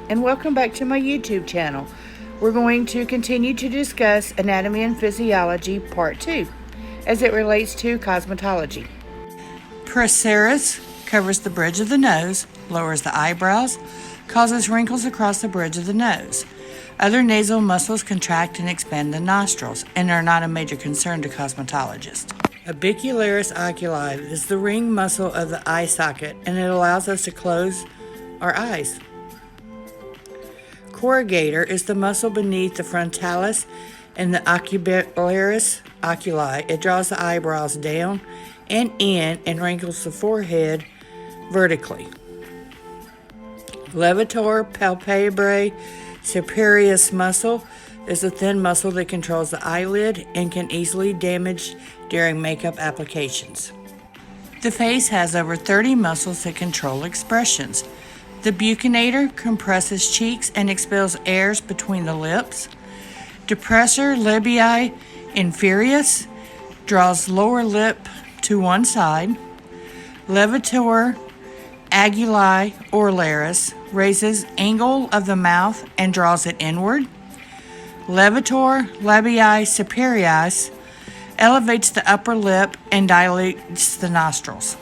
and welcome back to my YouTube channel. We're going to continue to discuss Anatomy and Physiology Part 2 as it relates to cosmetology. Procerus covers the bridge of the nose, lowers the eyebrows, causes wrinkles across the bridge of the nose. Other nasal muscles contract and expand the nostrils and are not a major concern to cosmetologists. Orbicularis oculi is the ring muscle of the eye socket, and it allows us to close our eyes. Corrugator is the muscle beneath the frontalis and the orbicularis oculi. It draws the eyebrows down and in and wrinkles the forehead vertically. LEVATOR palpebrae superius muscle is a thin muscle that controls the eyelid and can easily damage during makeup applications. The face has over 30 muscles that control expressions. The buccinator compresses cheeks and expels airs between the lips. Depressor labii inferius draws lower lip to one side. Levator anguli orlaris raises angle of the mouth and draws it inward. Levator labii superius elevates the upper lip and dilates the nostrils.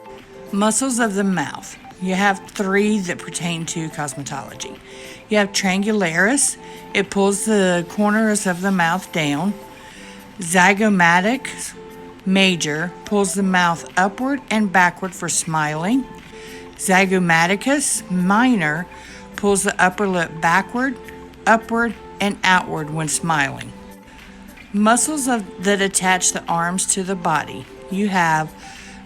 Muscles of the mouth. You have three that pertain to cosmetology. You have triangularis. It pulls the corners of the mouth down. Zygomatic major pulls the mouth upward and backward for smiling. Zygomaticus minor pulls the upper lip backward, upward, and outward when smiling. Muscles that attach the arms to the body. You have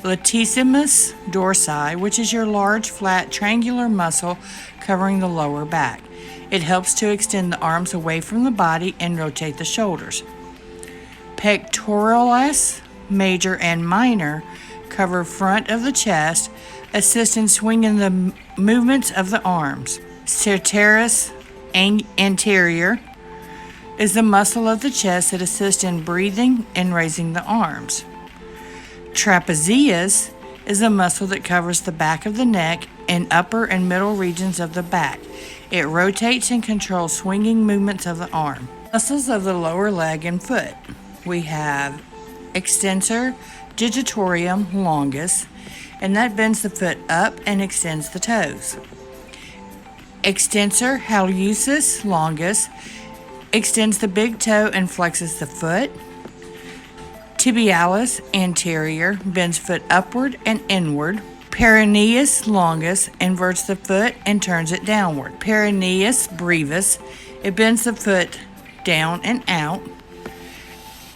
Latissimus dorsi, which is your large, flat, triangular muscle covering the lower back. It helps to extend the arms away from the body and rotate the shoulders. Pectoralis major and minor cover front of the chest, assist in swinging the movements of the arms. Sartorius anterior is the muscle of the chest that assists in breathing and raising the arms. Trapezius is a muscle that covers the back of the neck and upper and middle regions of the back. It rotates and controls swinging movements of the arm. Muscles of the lower leg and foot. We have Extensor, digitorum, longus, and that bends the foot up and extends the toes. Extensor hallucis longus extends the big toe and flexes the foot. Tibialis anterior bends foot upward and inward. Peroneus longus inverts the foot and turns it downward. Peroneus brevis, it bends the foot down and out.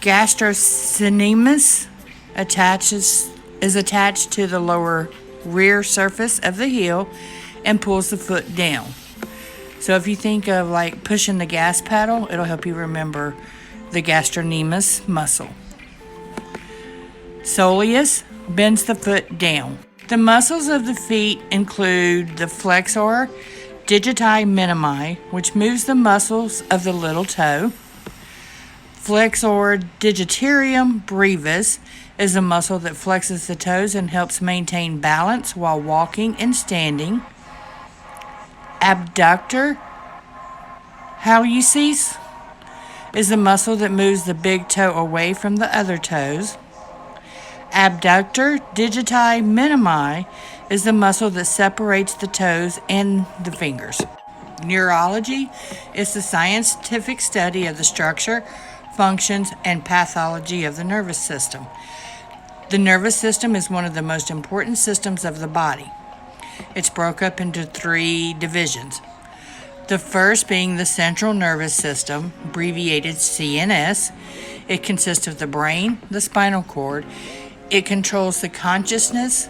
Gastrocnemius is attached to the lower rear surface of the heel and pulls the foot down. So if you think of like pushing the gas pedal, it'll help you remember the gastrocnemius muscle. Soleus bends the foot down. The muscles of the feet include the flexor digiti minimi, which moves the muscles of the little toe. Flexor digitorum brevis is a muscle that flexes the toes and helps maintain balance while walking and standing. Abductor hallucis is a muscle that moves the big toe away from the other toes. Abductor digiti minimi is the muscle that separates the toes and the fingers. Neurology is the scientific study of the structure, functions, and pathology of the nervous system. The nervous system is one of the most important systems of the body. It's broken up into three divisions. The first being the central nervous system, abbreviated CNS. It consists of the brain, the spinal cord. It controls the consciousness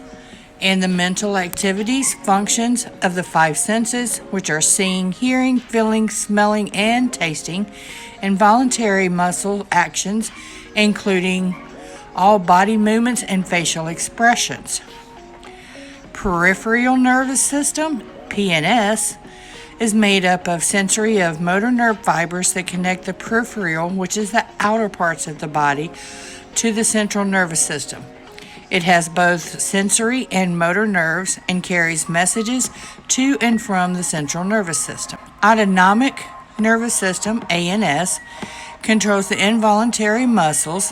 and the mental activities, functions of the five senses, which are seeing, hearing, feeling, smelling, and tasting, and voluntary muscle actions, including all body movements and facial expressions. Peripheral nervous system, PNS, is made up of sensory of motor nerve fibers that connect the peripheral, which is the outer parts of the body, to the central nervous system. It has both sensory and motor nerves and carries messages to and from the central nervous system. Autonomic nervous system, ANS, controls the involuntary muscles,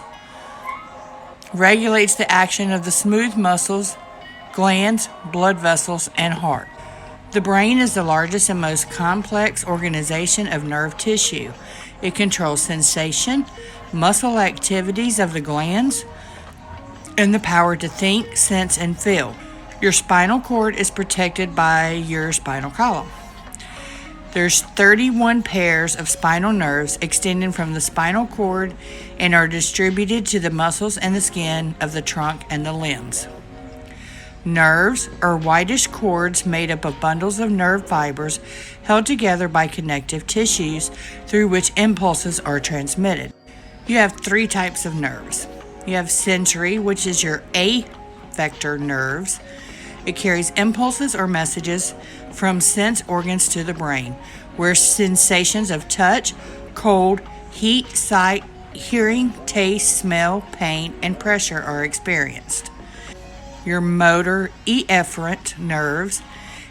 regulates the action of the smooth muscles, glands, blood vessels, and heart. The brain is the largest and most complex organization of nerve tissue. It controls sensation, muscle activities of the glands, and the power to think, sense, and feel. Your spinal cord is protected by your spinal column. There's 31 pairs of spinal nerves extending from the spinal cord and are distributed to the muscles and the skin of the trunk and the limbs. Nerves are whitish cords made up of bundles of nerve fibers held together by connective tissues through which impulses are transmitted. You have 3 types of nerves. You have sensory, which is your affector nerves. It carries impulses or messages from sense organs to the brain, where sensations of touch, cold, heat, sight, hearing, taste, smell, pain, and pressure are experienced. Your motor efferent nerves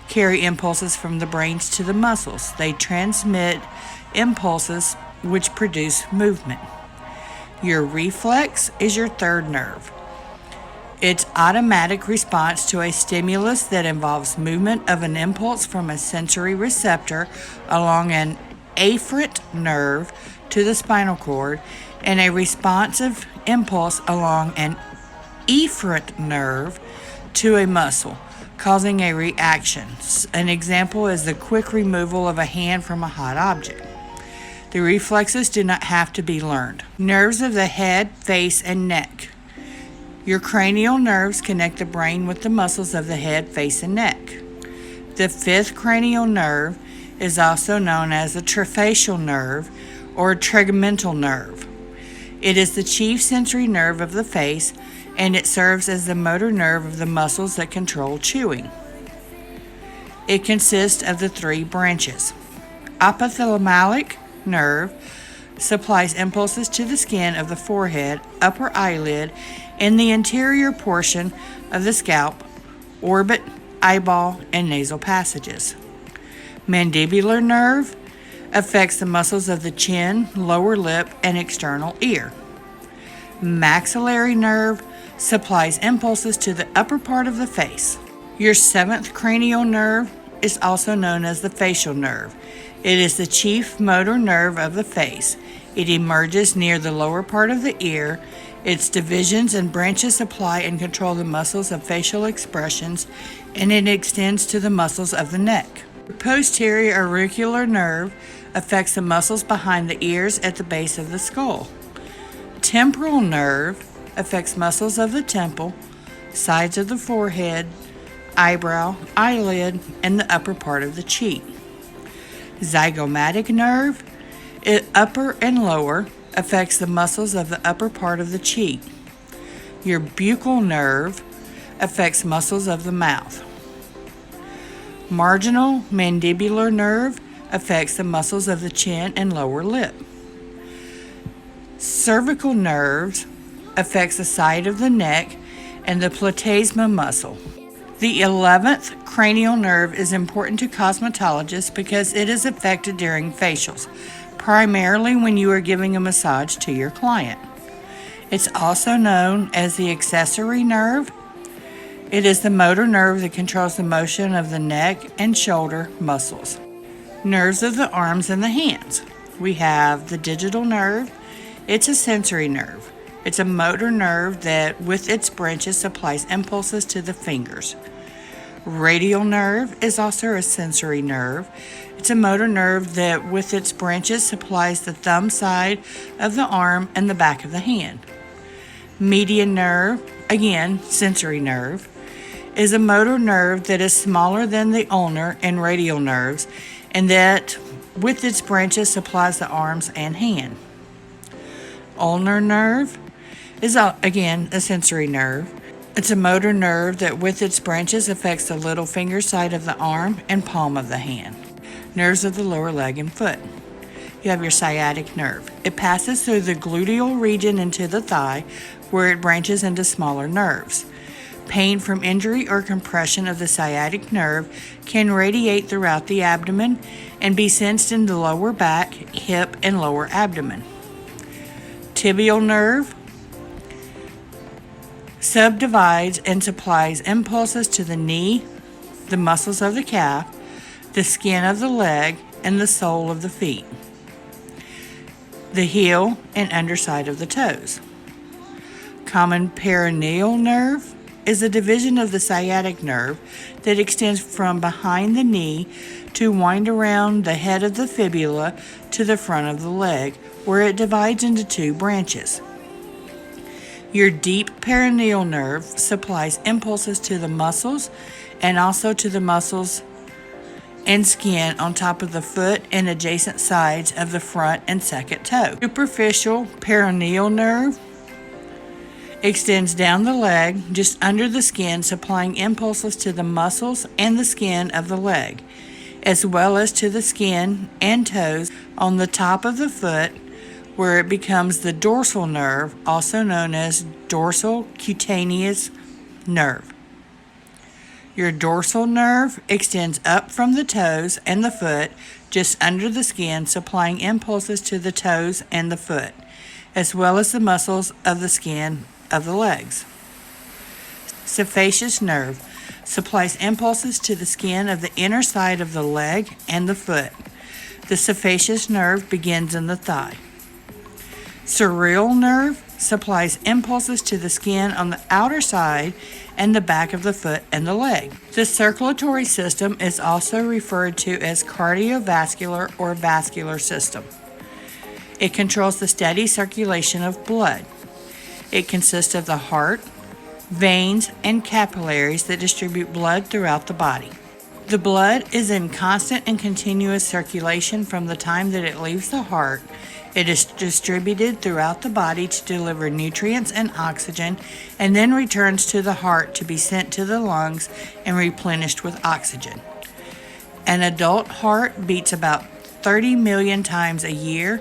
carry impulses from the brains to the muscles. They transmit impulses which produce movement. Your reflex is your third nerve. Its automatic response to a stimulus that involves movement of an impulse from a sensory receptor along an afferent nerve to the spinal cord and a responsive impulse along an efferent nerve to a muscle, causing a reaction. An example is the quick removal of a hand from a hot object. The reflexes do not have to be learned. Nerves of the head, face, and neck. Your cranial nerves connect the brain with the muscles of the head, face, and neck. The 5th cranial nerve is also known as the trifacial nerve or tegmental nerve. It is the chief sensory nerve of the face, and it serves as the motor nerve of the muscles that control chewing. It consists of the 3 branches. Ophthalmic nerve supplies impulses to the skin of the forehead, upper eyelid, and the interior portion of the scalp, orbit, eyeball, and nasal passages. Mandibular nerve affects the muscles of the chin, lower lip, and external ear. Maxillary nerve supplies impulses to the upper part of the face. Your 7th cranial nerve is also known as the facial nerve. It is the chief motor nerve of the face. It emerges near the lower part of the ear. Its divisions and branches supply and control the muscles of facial expressions, and it extends to the muscles of the neck. The posterior auricular nerve affects the muscles behind the ears at the base of the skull. Temporal nerve affects muscles of the temple, sides of the forehead, eyebrow, eyelid, and the upper part of the cheek. Zygomatic nerve, upper and lower, affects the muscles of the upper part of the cheek. Your buccal nerve affects muscles of the mouth. Marginal mandibular nerve affects the muscles of the chin and lower lip. Cervical nerves affects the side of the neck and the platysma muscle. The 11th cranial nerve is important to cosmetologists because it is affected during facials, primarily when you are giving a massage to your client. It's also known as the accessory nerve. It is the motor nerve that controls the motion of the neck and shoulder muscles. Nerves of the arms and the hands. We have the digital nerve. It's a sensory nerve. It's a motor nerve that, with its branches, supplies impulses to the fingers. Radial nerve is also a sensory nerve. It's a motor nerve that, with its branches, supplies the thumb side of the arm and the back of the hand. Median nerve, again, sensory nerve, is a motor nerve that is smaller than the ulnar and radial nerves, and that, with its branches, supplies the arms and hand. Ulnar nerve is, again, a sensory nerve. It's a motor nerve that, with its branches, affects the little finger side of the arm and palm of the hand. Nerves of the lower leg and foot. You have your sciatic nerve. It passes through the gluteal region into the thigh, where it branches into smaller nerves. Pain from injury or compression of the sciatic nerve can radiate throughout the abdomen and be sensed in the lower back, hip, and lower abdomen. Tibial nerve subdivides and supplies impulses to the knee, the muscles of the calf, the skin of the leg, and the sole of the feet, the heel and underside of the toes. Common peroneal nerve is a division of the sciatic nerve that extends from behind the knee to wind around the head of the fibula to the front of the leg, where it divides into two branches. Your deep peroneal nerve supplies impulses to the muscles and also to the muscles and skin on top of the foot and adjacent sides of the front and second toe. Superficial peroneal nerve extends down the leg just under the skin, supplying impulses to the muscles and the skin of the leg, as well as to the skin and toes on the top of the foot, where it becomes the dorsal nerve, also known as dorsal cutaneous nerve. Your dorsal nerve extends up from the toes and the foot just under the skin, supplying impulses to the toes and the foot, as well as the muscles of the skin of the legs. Symphaceous nerve supplies impulses to the skin of the inner side of the leg and the foot. The symphaceous nerve begins in the thigh. Cerebral nerve supplies impulses to the skin on the outer side and the back of the foot and the leg. The circulatory system is also referred to as cardiovascular or vascular system. It controls the steady circulation of blood. It consists of the heart, veins, and capillaries that distribute blood throughout the body. The blood is in constant and continuous circulation from the time that it leaves the heart. It is distributed throughout the body to deliver nutrients and oxygen, and then returns to the heart to be sent to the lungs and replenished with oxygen. An adult heart beats about 30 million times a year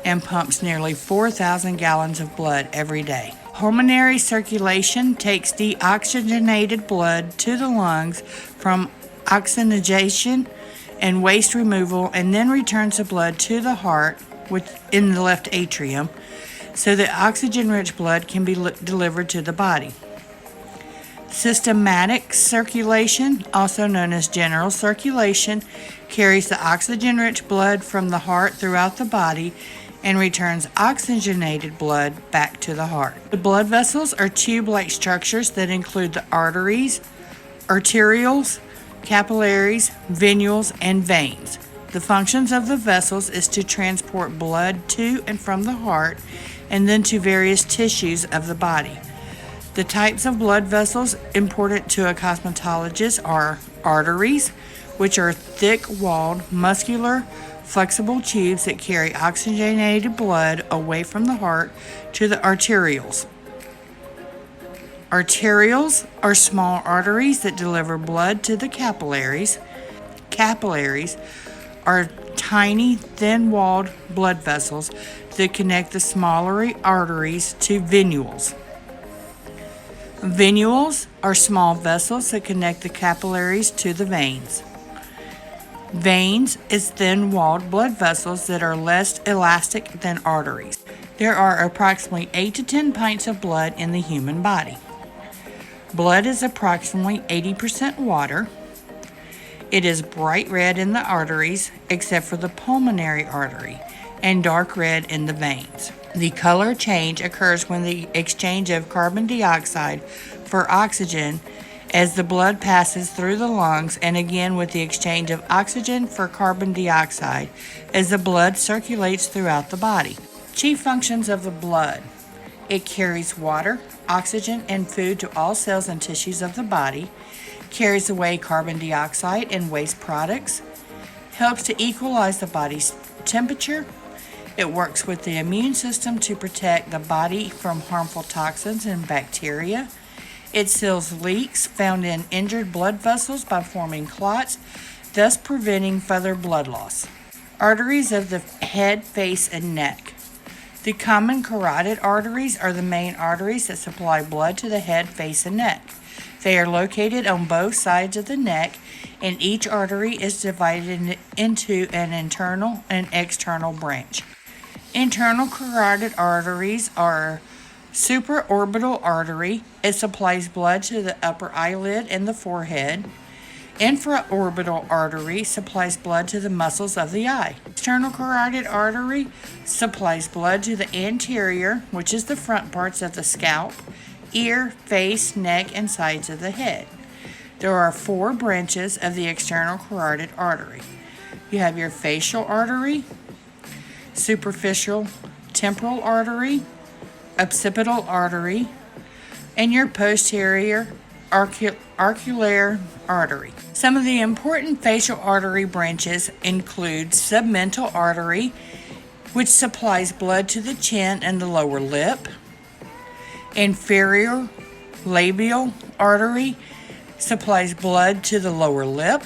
and pumps nearly 4,000 gallons of blood every day. Pulmonary circulation takes deoxygenated blood to the lungs from oxygenation and waste removal, and then returns the blood to the heart in the left atrium, so that oxygen-rich blood can be delivered to the body. Systematic circulation, also known as general circulation, carries the oxygen-rich blood from the heart throughout the body and returns oxygenated blood back to the heart. The blood vessels are tube-like structures that include the arteries, arterioles, capillaries, venules, and veins. The functions of the vessels is to transport blood to and from the heart and then to various tissues of the body. The types of blood vessels important to a cosmetologist are arteries, which are thick-walled, muscular, flexible tubes that carry oxygenated blood away from the heart to the arterioles. Arterioles are small arteries that deliver blood to the capillaries. Capillaries are tiny, thin-walled blood vessels that connect the smaller arteries to venules. Venules are small vessels that connect the capillaries to the veins. Veins is thin-walled blood vessels that are less elastic than arteries. There are approximately 8 to 10 pints of blood in the human body. Blood is approximately 80% water. It is bright red in the arteries, except for the pulmonary artery, and dark red in the veins. The color change occurs when the exchange of carbon dioxide for oxygen as the blood passes through the lungs, and again with the exchange of oxygen for carbon dioxide as the blood circulates throughout the body. Chief functions of the blood. It carries water, oxygen, and food to all cells and tissues of the body, carries away carbon dioxide and waste products, helps to equalize the body's temperature. It works with the immune system to protect the body from harmful toxins and bacteria. It seals leaks found in injured blood vessels by forming clots, thus preventing further blood loss. Arteries of the head, face, and neck. The common carotid arteries are the main arteries that supply blood to the head, face, and neck. They are located on both sides of the neck, and each artery is divided into an internal and external branch. Internal carotid arteries are supraorbital artery. It supplies blood to the upper eyelid and the forehead. Infraorbital artery supplies blood to the muscles of the eye. External carotid artery supplies blood to the anterior, which is the front parts of the scalp, ear, face, neck, and sides of the head. There are 4 branches of the external carotid artery. You have your facial artery, superficial temporal artery, occipital artery, and your posterior auricular artery. Some of the important facial artery branches include submental artery, which supplies blood to the chin and the lower lip. Inferior labial artery supplies blood to the lower lip.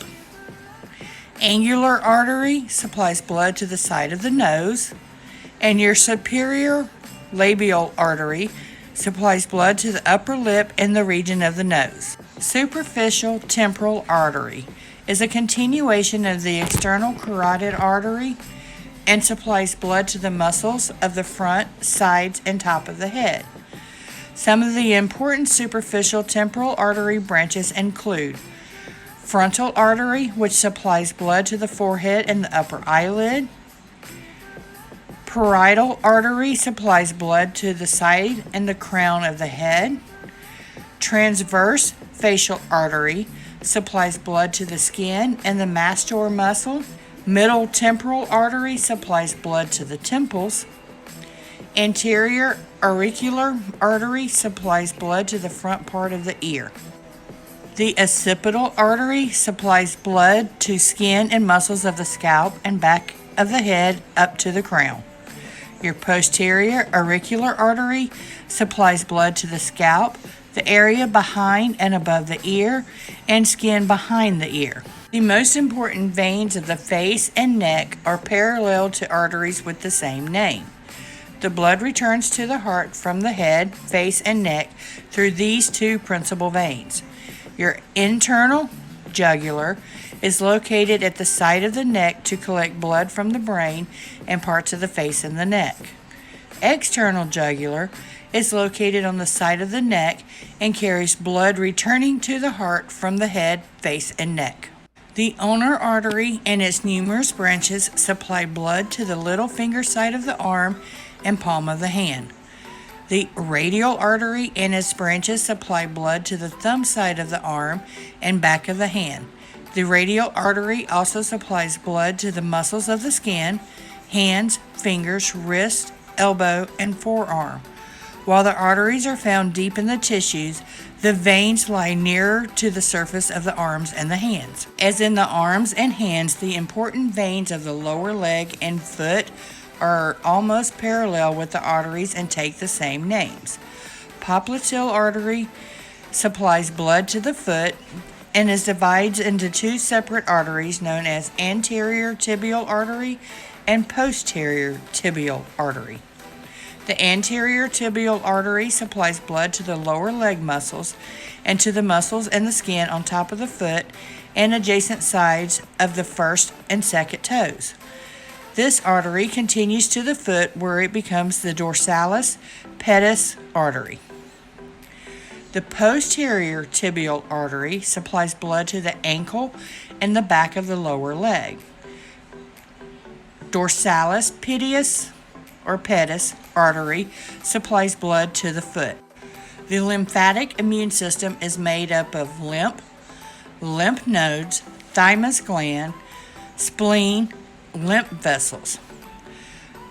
Angular artery supplies blood to the side of the nose. And your superior labial artery supplies blood to the upper lip and the region of the nose. Superficial temporal artery is a continuation of the external carotid artery and supplies blood to the muscles of the front, sides, and top of the head. Some of the important superficial temporal artery branches include frontal artery, which supplies blood to the forehead and the upper eyelid. Parietal artery supplies blood to the side and the crown of the head. Transverse facial artery supplies blood to the skin and the masseter muscle. Middle temporal artery supplies blood to the temples. Anterior auricular artery supplies blood to the front part of the ear. The occipital artery supplies blood to skin and muscles of the scalp and back of the head up to the crown. Your posterior auricular artery supplies blood to the scalp, the area behind and above the ear, and skin behind the ear. The most important veins of the face and neck are parallel to arteries with the same name. The blood returns to the heart from the head, face, and neck through these 2 principal veins. Your internal jugular is located at the side of the neck to collect blood from the brain and parts of the face and the neck. External jugular is located on the side of the neck and carries blood returning to the heart from the head, face, and neck. The ulnar artery and its numerous branches supply blood to the little finger side of the arm and palm of the hand. The radial artery and its branches supply blood to the thumb side of the arm and back of the hand. The radial artery also supplies blood to the muscles of the skin, hands, fingers, wrist, elbow, and forearm. While the arteries are found deep in the tissues, the veins lie nearer to the surface of the arms and the hands. As in the arms and hands, the important veins of the lower leg and foot are almost parallel with the arteries and take the same names. Popliteal artery supplies blood to the foot and is divided into 2 separate arteries known as anterior tibial artery and posterior tibial artery. The anterior tibial artery supplies blood to the lower leg muscles and to the muscles and the skin on top of the foot and adjacent sides of the first and second toes. This artery continues to the foot where it becomes the dorsalis pedis artery. The posterior tibial artery supplies blood to the ankle and the back of the lower leg. Dorsalis pedis or pedis artery supplies blood to the foot. The lymphatic immune system is made up of lymph nodes, thymus gland, spleen, lymph vessels.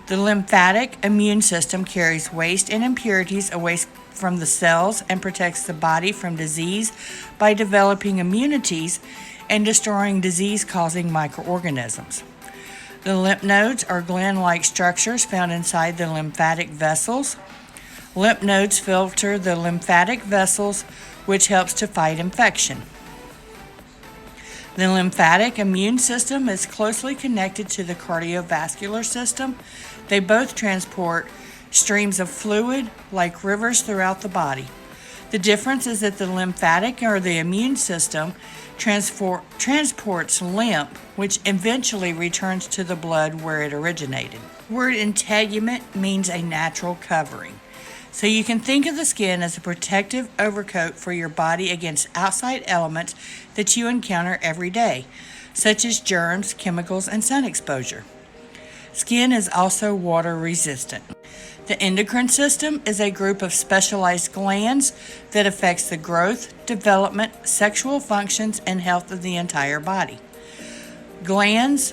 The lymphatic immune system carries waste and impurities away from the cells and protects the body from disease by developing immunities and destroying disease-causing microorganisms. The lymph nodes are gland-like structures found inside the lymphatic vessels. Lymph nodes filter the lymphatic vessels, which helps to fight infection. The lymphatic immune system is closely connected to the cardiovascular system. They both transport streams of fluid like rivers throughout the body. The difference is that the lymphatic or the immune system transports lymph, which eventually returns to the blood where it originated. The word integument means a natural covering. So you can think of the skin as a protective overcoat for your body against outside elements that you encounter every day, such as germs, chemicals, and sun exposure. Skin is also water resistant. The endocrine system is a group of specialized glands that affects the growth, development, sexual functions, and health of the entire body. Glands,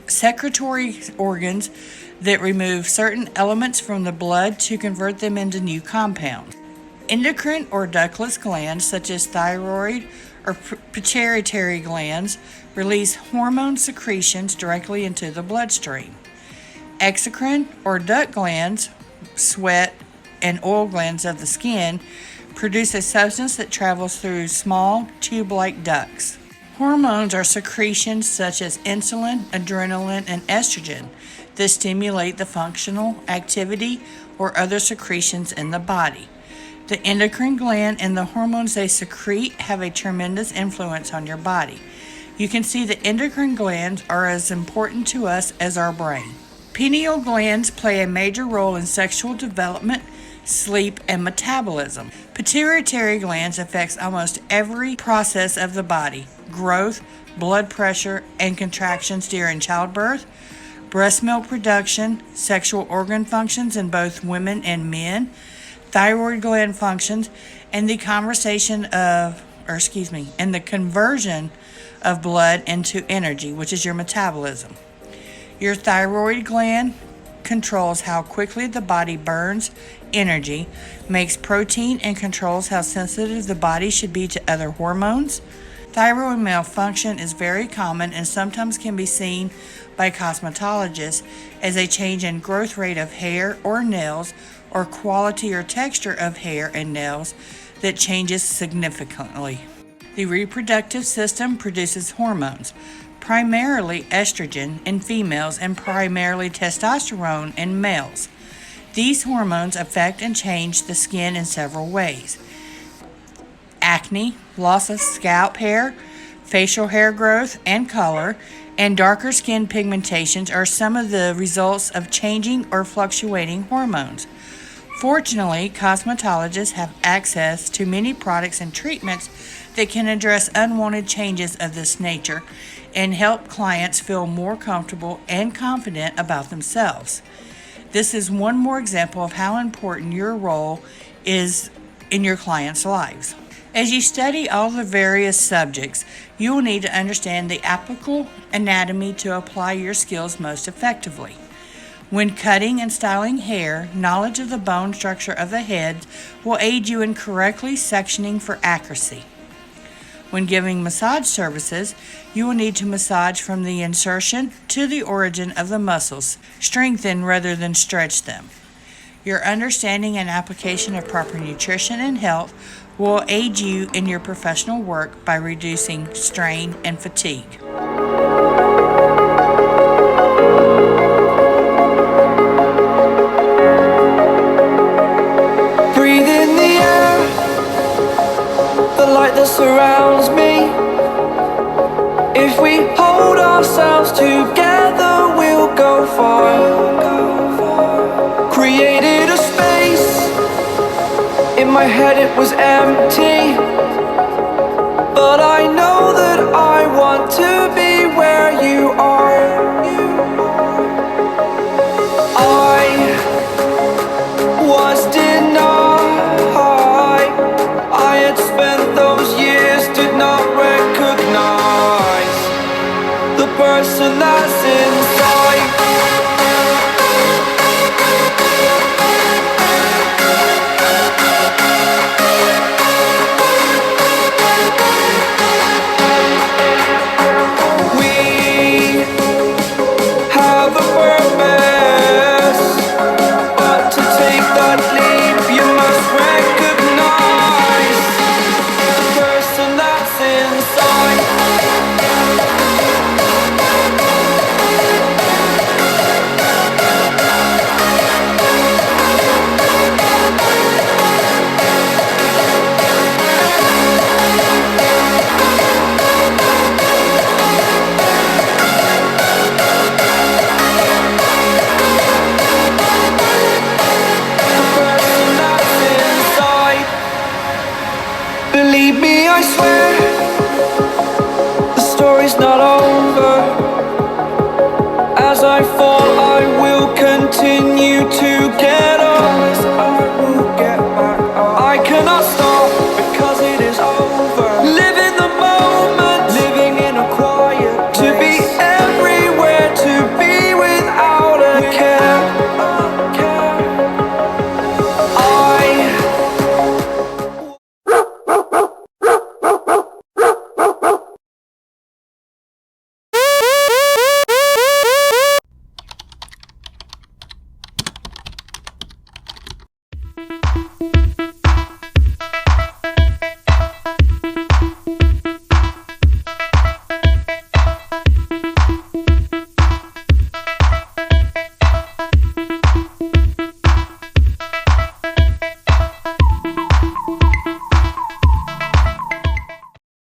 secretory organs that remove certain elements from the blood to convert them into new compounds. Endocrine or ductless glands, such as thyroid or pituitary glands, release hormone secretions directly into the bloodstream. Exocrine or duct glands, sweat and oil glands of the skin, produce a substance that travels through small tube-like ducts. Hormones are secretions such as insulin, adrenaline, and estrogen that stimulate the functional activity or other secretions in the body. The endocrine gland and the hormones they secrete have a tremendous influence on your body. You can see the endocrine glands are as important to us as our brain. Pineal glands play a major role in sexual development, sleep, and metabolism. Pituitary glands affects almost every process of the body: growth, blood pressure, and contractions during childbirth, breast milk production, sexual organ functions in both women and men, thyroid gland functions, and the conversion of blood into energy, which is your metabolism. Your thyroid gland controls how quickly the body burns energy, makes protein, and controls how sensitive the body should be to other hormones. Thyroid malfunction is very common and sometimes can be seen by cosmetologists as a change in growth rate of hair or nails, or quality or texture of hair and nails that changes significantly. The reproductive system produces hormones, primarily estrogen in females and primarily testosterone in males. These hormones affect and change the skin in several ways. Acne, loss of scalp hair, facial hair growth and color, and darker skin pigmentations are some of the results of changing or fluctuating hormones. Fortunately, cosmetologists have access to many products and treatments that can address unwanted changes of this nature and help clients feel more comfortable and confident about themselves. This is one more example of how important your role is in your clients' lives. As you study all the various subjects, you will need to understand the applicable anatomy to apply your skills most effectively. When cutting and styling hair, knowledge of the bone structure of the head will aid you in correctly sectioning for accuracy. When giving massage services, you will need to massage from the insertion to the origin of the muscles, strengthen rather than stretch them. Your understanding and application of proper nutrition and health will aid you in your professional work by reducing strain and fatigue. Breathe in the air, the light that surrounds me. If we hold ourselves together, we'll go far. Created a space, in my head it was empty, but I know that I want to be where you are.